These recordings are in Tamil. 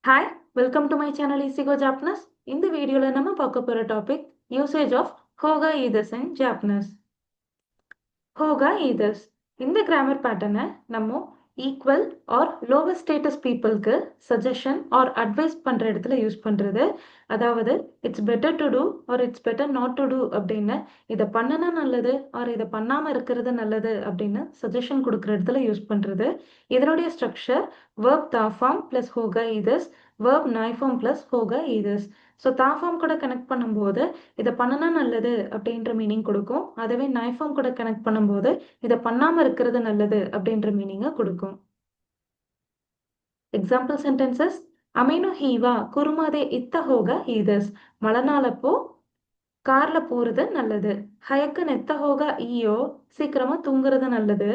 Hi, welcome to my channel Easy Go Japanese. இந்த வீடியோல நம்ம பார்க்க போற டாபிக் யூசேஜ் ஆஃப் ஹோகா ஈதர்ஸ் இன் ஜாப்பனீஸ். ஹோகா ஈதர்ஸ் இந்த கிராமர் பேட்டர்னை நம்ம ஈக்குவல் ஆர் லோவர் ஸ்டேட்டஸ் பீப்புளுக்கு சஜஷன் ஆர் அட்வைஸ் பண்ணுற இடத்துல யூஸ் பண்ணுறது. அதாவது it's better to do or it's better not to do அப்படின்னு இதை பண்ணினா நல்லது ஆர் இதை பண்ணாமல் இருக்கிறது நல்லது அப்படின்னு சஜஷன் கொடுக்குற இடத்துல யூஸ் பண்ணுறது. இதனுடைய ஸ்ட்ரக்சர் வேர்ப் தா ஃபார்ம் ப்ளஸ் ஹோகா ஈதர்ஸ், வேர்ப் நாய் ஃபார்ம் ப்ளஸ் ஹோகா ஈதர்ஸ். ஸோ தா ஃபார்ம் கூட கனெக்ட் பண்ணும்போது இதை பண்ணனா நல்லது அப்படின்ற மீனிங் கொடுக்கும். அதுவே நாய் ஃபார்ம் கூட கனெக்ட் பண்ணும்போது இதை பண்ணாமல் இருக்கிறது நல்லது அப்படின்ற மீனிங்கை கொடுக்கும். எக்ஸாம்பிள் சென்டென்சஸ்: அமீனு ஹீவா குருமாதே இத்த ஹோகா ஈதஸ், மழை நாளப்போ கார்ல போறது நல்லது. ஹயக்கு நெத்த ஹோகா ஈயோ, சீக்கிரமா தூங்குறது நல்லது.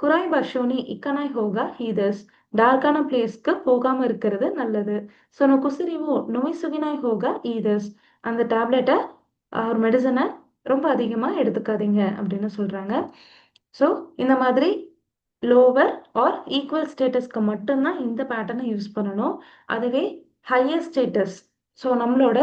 குராய் பஷோனி இக்கனாய் ஹோகா ஈதஸ், டார்க்கான பிளேஸ்க்கு போகாம இருக்கிறது நல்லது. சொன்ன குசிரிவோ நோய் சுகினாய் ஹோகா ஈதஸ், அந்த டேப்லெட்டை ஒரு மெடிசனை ரொம்ப அதிகமாக எடுத்துக்காதீங்க அப்படின்னு சொல்கிறாங்க. ஸோ இந்த மாதிரி லோவர் ஆர் ஈக்குவல் ஸ்டேட்டஸ்க்கு மட்டும்தான் இந்த பேட்டர்னை யூஸ் பண்ணணும். அதுவே ஹையர் ஸ்டேட்டஸ், ஸோ நம்மளோட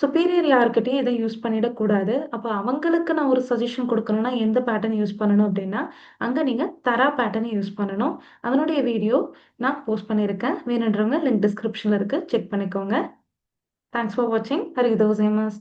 சுப்பீரியர் யாருக்கிட்டையும் இதை யூஸ் பண்ணிடக்கூடாது. அப்போ அவங்களுக்கு நான் ஒரு சஜஷன் கொடுக்கணும்னா எந்த பேட்டர்ன் யூஸ் பண்ணணும் அப்படின்னா அங்கே நீங்கள் தரா பேட்டர்னை யூஸ் பண்ணணும். அதனுடைய வீடியோ நான் போஸ்ட் பண்ணியிருக்கேன். வேணுன்றவங்க லிங்க் டிஸ்கிரிப்ஷனில் இருக்குது, செக் பண்ணிக்கோங்க. தேங்க்ஸ் ஃபார் வாட்சிங். ஹரிதோசேமஸ்.